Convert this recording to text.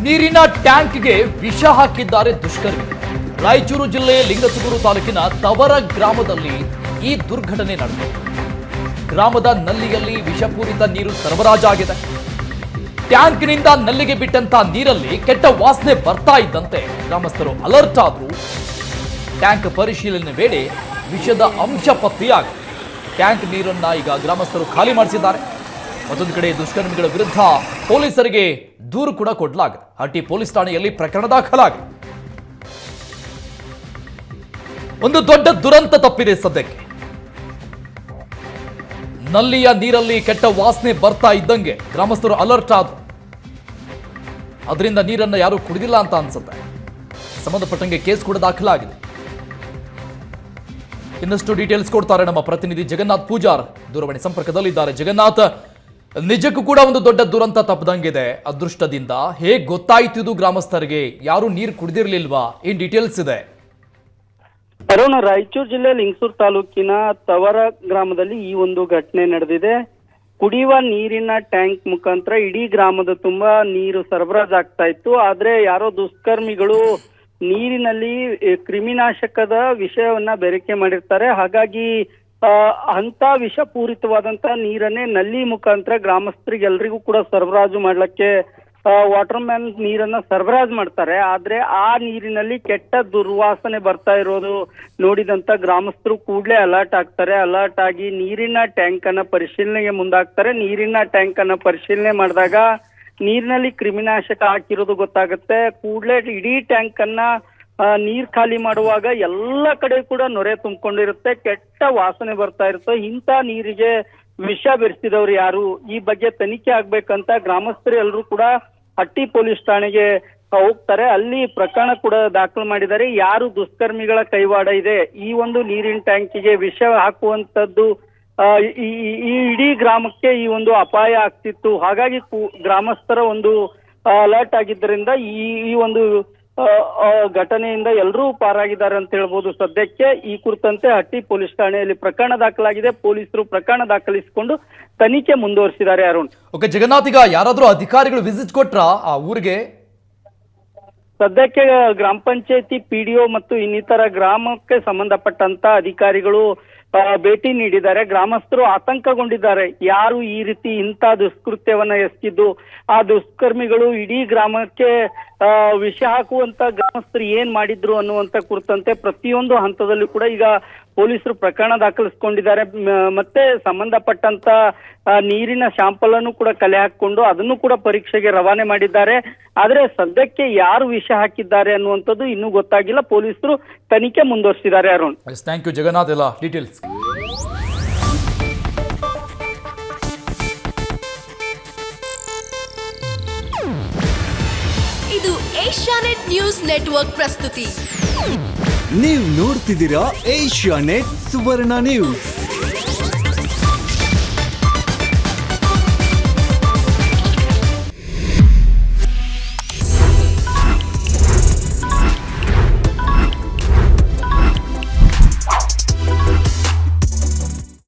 ನೀರಿನ ಟ್ಯಾಂಕ್ಗೆ ವಿಷ ಹಾಕಿದ್ದಾರೆ ದುಷ್ಕರ್ಮಿ. ರಾಯಚೂರು ಜಿಲ್ಲೆಯ ಲಿಂಗಸೂರು ತಾಲೂಕಿನ ತವರ ಗ್ರಾಮದಲ್ಲಿ ಈ ದುರ್ಘಟನೆ ನಡೆದಿದೆ. ಗ್ರಾಮದ ನಲ್ಲಿಯಲ್ಲಿ ವಿಷಪೂರಿತ ನೀರು ಸರಬರಾಜಾಗಿದೆ. ಟ್ಯಾಂಕ್ನಿಂದ ನಲ್ಲಿಗೆ ಬಿಟ್ಟಂತ ನೀರಲ್ಲಿ ಕೆಟ್ಟ ವಾಸನೆ ಬರ್ತಾ ಇದ್ದಂತೆ ಗ್ರಾಮಸ್ಥರು ಅಲರ್ಟ್ ಆದ್ರು. ಟ್ಯಾಂಕ್ ಪರಿಶೀಲನೆ ವೇಳೆ ವಿಷದ ಅಂಶ ಪತ್ತೆಯಾಗಿದೆ. ಟ್ಯಾಂಕ್ ನೀರನ್ನ ಈಗ ಗ್ರಾಮಸ್ಥರು ಖಾಲಿ ಮಾಡಿಸಿದ್ದಾರೆ. ಮತ್ತೊಂದು ಕಡೆ ದುಷ್ಕರ್ಮಿಗಳ ವಿರುದ್ಧ ಪೊಲೀಸರಿಗೆ ದೂರು ಕೂಡ ಕೊಡಲಾಗಿದೆ. ಹಟ್ಟಿ ಪೊಲೀಸ್ ಠಾಣೆಯಲ್ಲಿ ಪ್ರಕರಣ ದಾಖಲಾಗಿದೆ. ಒಂದು ದೊಡ್ಡ ದುರಂತ ತಪ್ಪಿದೆ ಸದ್ಯಕ್ಕೆ. ನಲ್ಲಿಯ ನೀರಲ್ಲಿ ಕೆಟ್ಟ ವಾಸನೆ ಬರ್ತಾ ಇದ್ದಂಗೆ ಗ್ರಾಮಸ್ಥರು ಅಲರ್ಟ್ ಆದ್ರು. ಅದರಿಂದ ನೀರನ್ನ ಯಾರು ಕುಡಿದಿಲ್ಲ ಅಂತ ಅನ್ಸುತ್ತೆ. ಸಂಬಂಧಪಟ್ಟಂಗೆ ಕೇಸ್ ಕೂಡ ದಾಖಲಾಗಿದೆ. ಇನ್ನಷ್ಟು ಡೀಟೇಲ್ಸ್ ಕೊಡ್ತಾರೆ ನಮ್ಮ ಪ್ರತಿನಿಧಿ ಜಗನ್ನಾಥ್ ಪೂಜಾರ್ ದೂರವಾಣಿ ಸಂಪರ್ಕದಲ್ಲಿದ್ದಾರೆ. ಜಗನ್ನಾಥ್, ನಿಜಕ್ಕೂ ಕೂಡ ಒಂದು ದೊಡ್ಡ ದುರಂತ ತಪ್ಪದಂಗಿದೆ. ಅದೃಷ್ಟದಿಂದ ಹೇಗೆ ಗೊತ್ತಾಯ್ತು ಇದು ಗ್ರಾಮಸ್ಥರಿಗೆ? ಯಾರು ನೀರು ಕುಡಿದಿರ್ಲಿಲ್ವಾ? ಏನ್ ಡೀಟೇಲ್ಸ್ ಇದೆ? ಅರುಣ್, ರಾಯಚೂರು ಜಿಲ್ಲೆ ಲಿಂಗಸೂರು ತಾಲೂಕಿನ ತವರ ಗ್ರಾಮದಲ್ಲಿ ಈ ಒಂದು ಘಟನೆ ನಡೆದಿದೆ. ಕುಡಿಯುವ ನೀರಿನ ಟ್ಯಾಂಕ್ ಮುಖಾಂತರ ಇಡೀ ಗ್ರಾಮದ ತುಂಬಾ ನೀರು ಸರಬರಾಜಾಗ್ತಾ ಇತ್ತು. ಆದ್ರೆ ಯಾರೋ ದುಷ್ಕರ್ಮಿಗಳು ನೀರಿನಲ್ಲಿ ಕ್ರಿಮಿನಾಶಕದ ವಿಷಯವನ್ನ ಬೆರಕೆ ಮಾಡಿರ್ತಾರೆ. ಹಾಗಾಗಿ ಅಂತ ವಿಷಪೂರಿತವಾದಂತ ನೀರನ್ನೇ ನಲ್ಲಿ ಮುಖಾಂತರ ಗ್ರಾಮಸ್ಥರಿಗೆ ಎಲ್ರಿಗೂ ಕೂಡ ಸರಬರಾಜು ಮಾಡ್ಲಿಕ್ಕೆ ವಾಟರ್ ಮ್ಯಾನ್ ನೀರನ್ನ ಸರಬರಾಜು ಮಾಡ್ತಾರೆ. ಆದ್ರೆ ಆ ನೀರಿನಲ್ಲಿ ಕೆಟ್ಟ ದುರ್ವಾಸನೆ ಬರ್ತಾ ಇರೋದು ನೋಡಿದಂತ ಗ್ರಾಮಸ್ಥರು ಕೂಡಲೇ ಅಲರ್ಟ್ ಆಗ್ತಾರೆ. ಅಲರ್ಟ್ ಆಗಿ ನೀರಿನ ಟ್ಯಾಂಕ್ ಅನ್ನ ಪರಿಶೀಲನೆಗೆ ಮುಂದಾಗ್ತಾರೆ. ನೀರಿನ ಟ್ಯಾಂಕ್ ಅನ್ನ ಪರಿಶೀಲನೆ ಮಾಡಿದಾಗ ನೀರಿನಲ್ಲಿ ಕ್ರಿಮಿನಾಶಕ ಹಾಕಿರೋದು ಗೊತ್ತಾಗುತ್ತೆ. ಕೂಡಲೇ ಇಡೀ ಟ್ಯಾಂಕ್ ಅನ್ನ ನೀರ್ ಖಾಲಿ ಮಾಡುವಾಗ ಎಲ್ಲ ಕಡೆ ಕೂಡ ನೊರೆ ತುಂಬಿಕೊಂಡಿರುತ್ತೆ, ಕೆಟ್ಟ ವಾಸನೆ ಬರ್ತಾ ಇರುತ್ತೆ. ಇಂಥ ನೀರಿಗೆ ವಿಷ ಬೆರೆಸಿದವ್ರು ಯಾರು, ಈ ಬಗ್ಗೆ ತನಿಖೆ ಆಗ್ಬೇಕಂತ ಗ್ರಾಮಸ್ಥರು ಎಲ್ಲರೂ ಕೂಡ ಹಟ್ಟಿ ಪೊಲೀಸ್ ಠಾಣೆಗೆ ಹೋಗ್ತಾರೆ. ಅಲ್ಲಿ ಪ್ರಕರಣ ಕೂಡ ದಾಖಲು ಮಾಡಿದ್ದಾರೆ. ಯಾರು ದುಷ್ಕರ್ಮಿಗಳ ಕೈವಾಡ ಇದೆ, ಈ ಒಂದು ನೀರಿನ ಟ್ಯಾಂಕಿಗೆ ವಿಷ ಹಾಕುವಂತದ್ದು ಈ ಇಡೀ ಗ್ರಾಮಕ್ಕೆ ಈ ಒಂದು ಅಪಾಯ ಆಗ್ತಿತ್ತು. ಹಾಗಾಗಿ ಗ್ರಾಮಸ್ಥರ ಒಂದು ಅಲರ್ಟ್ ಆಗಿದ್ದರಿಂದ ಈ ಒಂದು ಘಟನೆಯಿಂದ ಎಲ್ಲರೂ ಪಾರಾಗಿದ್ದಾರೆ ಅಂತ ಹೇಳ್ಬೋದು. ಸದ್ಯಕ್ಕೆ ಈ ಕುರಿತಂತೆ ಹಟ್ಟಿ ಪೊಲೀಸ್ ಠಾಣೆಯಲ್ಲಿ ಪ್ರಕರಣ ದಾಖಲಾಗಿದೆ. ಪೊಲೀಸರು ಪ್ರಕರಣ ದಾಖಲಿಸಿಕೊಂಡು ತನಿಖೆ ಮುಂದುವರಿಸಿದ್ದಾರೆ. ಅರುಣ್, ಓಕೆ ಜಗನ್ನಾಥ್, ಈಗ ಯಾರಾದ್ರೂ ಅಧಿಕಾರಿಗಳು ವಿಸಿಟ್ ಕೊಟ್ರಾ ಆ ಊರಿಗೆ? ಸದ್ಯಕ್ಕೆ ಗ್ರಾಮ ಪಂಚಾಯತಿ PDO ಮತ್ತು ಇನ್ನಿತರ ಗ್ರಾಮಕ್ಕೆ ಸಂಬಂಧಪಟ್ಟಂತ ಅಧಿಕಾರಿಗಳು ಭೇಟಿ ನೀಡಿದ್ದಾರೆ. ಗ್ರಾಮಸ್ಥರು ಆತಂಕಗೊಂಡಿದ್ದಾರೆ. ಯಾರು ಈ ರೀತಿ ಇಂಥ ದುಷ್ಕೃತ್ಯವನ್ನ ಎಸಗಿದ್ದು, ಆ ದುಷ್ಕರ್ಮಿಗಳು ಇಡೀ ಗ್ರಾಮಕ್ಕೆ ವಿಷ ಹಾಕುವಂತ ಗ್ರಾಮಸ್ಥರು ಏನ್ ಮಾಡಿದ್ರು ಅನ್ನುವಂತ ಕುರಿತಂತೆ ಪ್ರತಿಯೊಂದು ಹಂತದಲ್ಲೂ ಕೂಡ ಈಗ ಪೊಲೀಸರು ಪ್ರಕರಣ ದಾಖಲಿಸಿಕೊಂಡಿದ್ದಾರೆ. ಮತ್ತೆ ಸಂಬಂಧಪಟ್ಟಂತ ನೀರಿನ ಶಾಂಪಲ್ ಅನ್ನು ಕೂಡ ಕಲೆ ಹಾಕೊಂಡು ಅದನ್ನು ಕೂಡ ಪರೀಕ್ಷೆಗೆ ರವಾನೆ ಮಾಡಿದ್ದಾರೆ. ಆದ್ರೆ ಸದ್ಯಕ್ಕೆ ಯಾರು ವಿಷ ಹಾಕಿದ್ದಾರೆ ಅನ್ನುವಂಥದ್ದು ಇನ್ನೂ ಗೊತ್ತಾಗಿಲ್ಲ. ಪೊಲೀಸರು ತನಿಖೆ ಮುಂದುವರಿಸಿದ್ದಾರೆ. ಅರುಣ್, ಥ್ಯಾಂಕ್ ಯು ಜಗನ್ನಾಥ್ ಎಲ್ಲ ಡೀಟೇಲ್ಸ್. ಇದು ಏಷ್ಯಾನೆಟ್ ನ್ಯೂಸ್ ನೆಟ್ವರ್ಕ್ ಪ್ರಸ್ತುತಿ. ನೀವು ನೋಡ್ತಿದ್ದೀರಾ ಏಷ್ಯಾನೆಟ್ ಸುವರ್ಣ ನ್ಯೂಸ್.